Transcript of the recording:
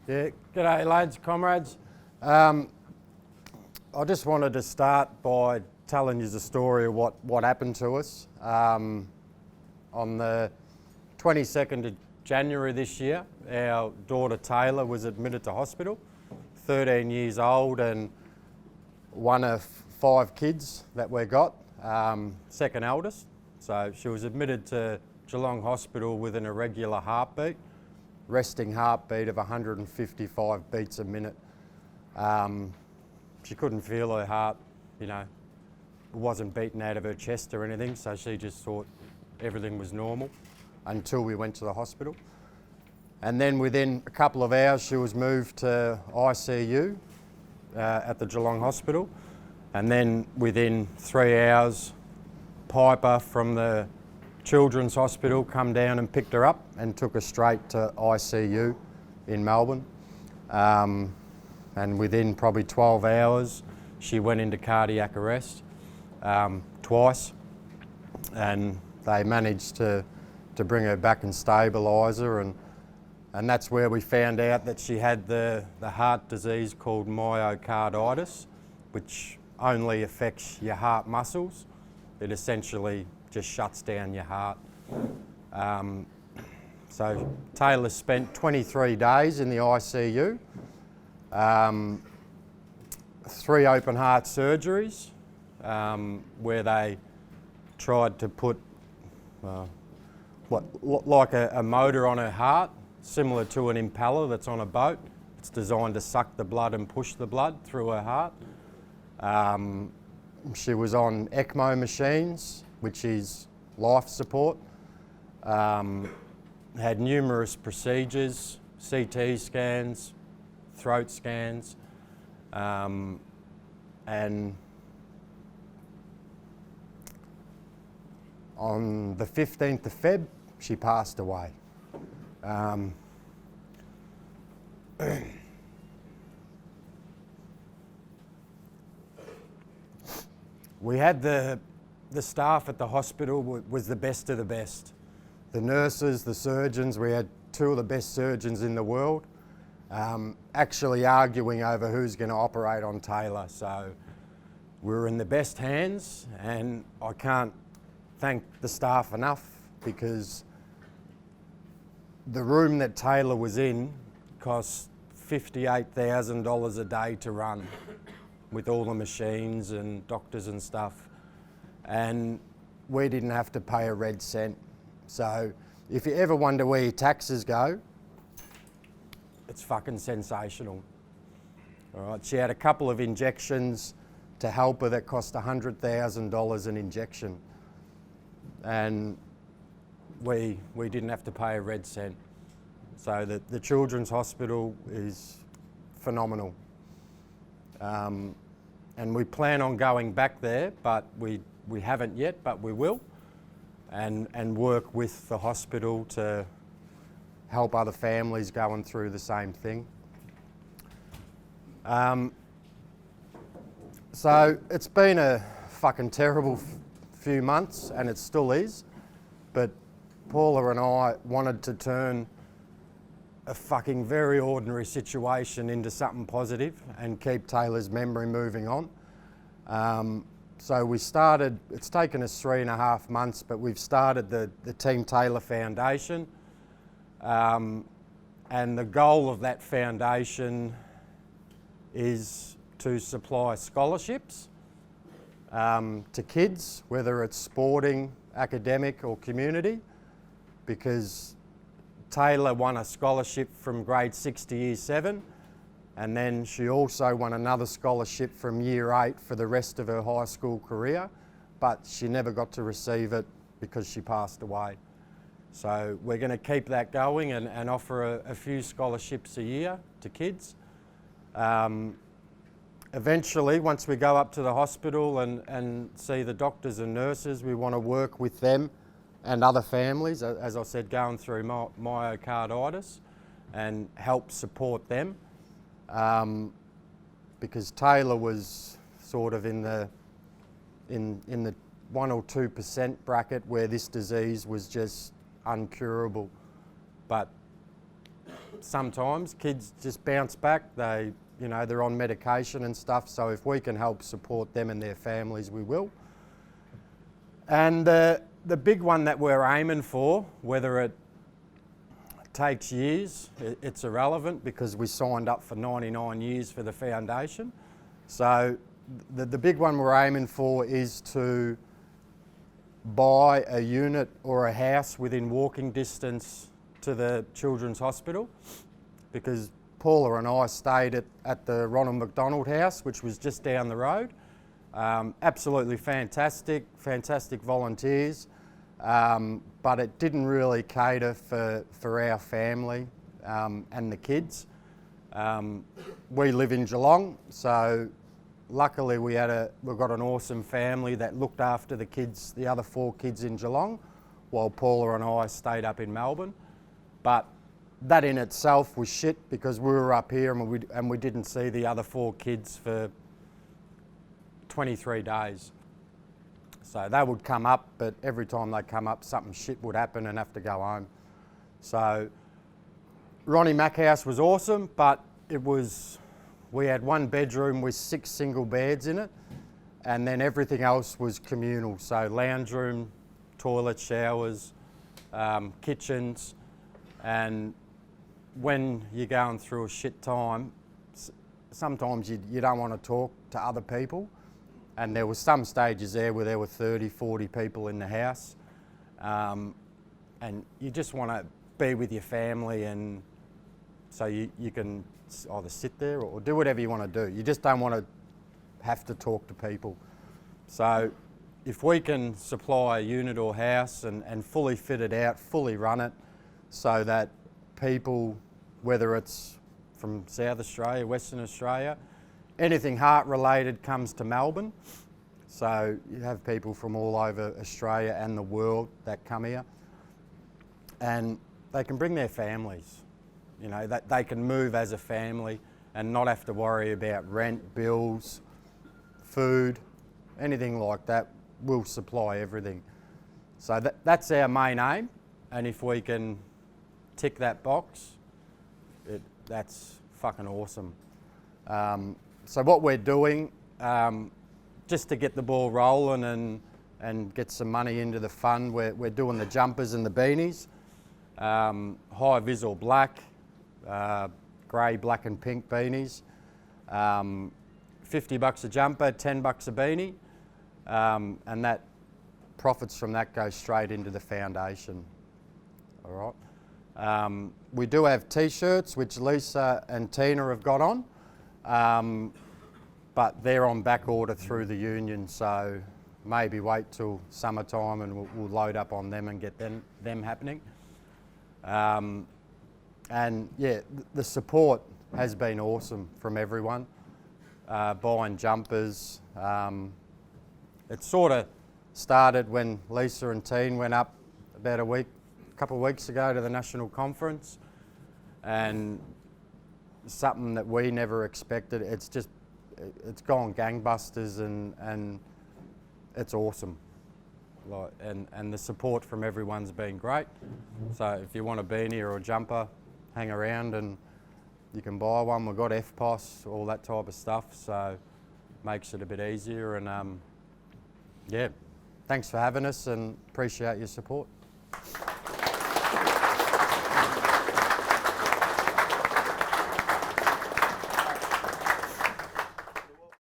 Yeah, g'day lads, comrades. I just wanted to start by telling you the story of what happened to us. On the 22nd of January this year, our daughter Taylor was admitted to hospital, 13 years old and one of 5 kids that we got, second eldest. So she was admitted to Geelong Hospital with an irregular heartbeat, resting heartbeat of 155 beats a minute. She couldn't feel her heart, it wasn't beating out of her chest or anything, so she just thought everything was normal until we went to the hospital. And then within a couple of hours she was moved to ICU at the Geelong Hospital, and then within 3 hours Piper from the Children's Hospital come down and picked her up and took her straight to ICU in Melbourne. And within probably 12 hours, she went into cardiac arrest twice, and they managed to bring her back and stabilise her, and that's where we found out that she had the heart disease called myocarditis, which only affects your heart muscles. It essentially just shuts down your heart. So Taylor spent 23 days in the ICU, 3 open heart surgeries where they tried to put like a motor on her heart, similar to an impeller that's on a boat. It's designed to suck the blood and push the blood through her heart. She was on ECMO machines, which is life support. Had numerous procedures, CT scans, throat scans, and on the 15th of Feb, she passed away. We had the staff at the hospital was the best of the best. The nurses, the surgeons, we had 2 of the best surgeons in the world, actually arguing over who's going to operate on Taylor. So we were in the best hands, and I can't thank the staff enough, because the room that Taylor was in cost $58,000 a day to run, with all the machines and doctors and stuff, and we didn't have to pay a red cent. So if you ever wonder where your taxes go, it's fucking sensational. All right, she had a couple of injections to help her that cost $100,000 an injection, and we didn't have to pay a red cent. So the Children's Hospital is phenomenal. And we plan on going back there, but we haven't yet, but we will, and work with the hospital to help other families going through the same thing. So it's been a fucking terrible few months, and it still is, but Paula and I wanted to turn a fucking very ordinary situation into something positive and keep Taylor's memory moving on. So we started, it's taken us 3.5 months, but we've started the Team Taylor Foundation. And the goal of that foundation is to supply scholarships to kids, whether it's sporting, academic or community, because Taylor won a scholarship from grade 6 to year 7, and then she also won another scholarship from year 8 for the rest of her high school career, but she never got to receive it because she passed away. So we're going to keep that going and offer a few scholarships a year to kids. Eventually, once we go up to the hospital and see the doctors and nurses, we want to work with them and other families, as I said, going through myocarditis, and help support them, because Taylor was sort of in the 1 or 2% bracket where this disease was just uncurable. But sometimes kids just bounce back. They're on medication and stuff, so if we can help support them and their families, we will. And the big one that we're aiming for, whether it takes years, it's irrelevant because we signed up for 99 years for the foundation. So the big one we're aiming for is to buy a unit or a house within walking distance to the Children's Hospital, because Paula and I stayed at the Ronald McDonald House, which was just down the road. Absolutely fantastic volunteers, but it didn't really cater for our family and the kids. We live in Geelong, so luckily we got an awesome family that looked after the kids, the other 4 kids in Geelong, while Paula and I stayed up in Melbourne. But that in itself was shit because we were up here and we didn't see the other 4 kids for 23 days. So they would come up, but every time they come up, something shit would happen and have to go home. So Ronnie Mac House was awesome, but we had 1 bedroom with 6 single beds in it, and then everything else was communal. So lounge room, toilet, showers, kitchens, and when you're going through a shit time, sometimes you don't want to talk to other people. And there were some stages there where there were 30, 40 people in the house. And you just want to be with your family, and so you can either sit there or do whatever you want to do. You just don't want to have to talk to people. So if we can supply a unit or house and fully fit it out, fully run it, so that people, whether it's from South Australia, Western Australia, anything heart related comes to Melbourne. So you have people from all over Australia and the world that come here, and they can bring their families. That they can move as a family and not have to worry about rent, bills, food, anything like that. We'll supply everything. So that's our main aim, and if we can tick that box, that's fucking awesome. So what we're doing, just to get the ball rolling and get some money into the fund, we're doing the jumpers and the beanies, high vis or black, grey, black and pink beanies, $50 a jumper, $10 a beanie, and that profits from that go straight into the foundation. All right. We do have t-shirts which Lisa and Tina have got on, but they're on back order through the union, so maybe wait till summertime and we'll load up on them and get them happening. And yeah, the support has been awesome from everyone, buying jumpers. It sort of started when Lisa and Teen went up about a couple of weeks ago to the national conference, and something that we never expected. It's gone gangbusters, and it's awesome. And the support from everyone's been great. So if you want a beanie or a jumper, hang around and you can buy one. We've got FPOS, all that type of stuff, so makes it a bit easier. And yeah, thanks for having us and appreciate your support.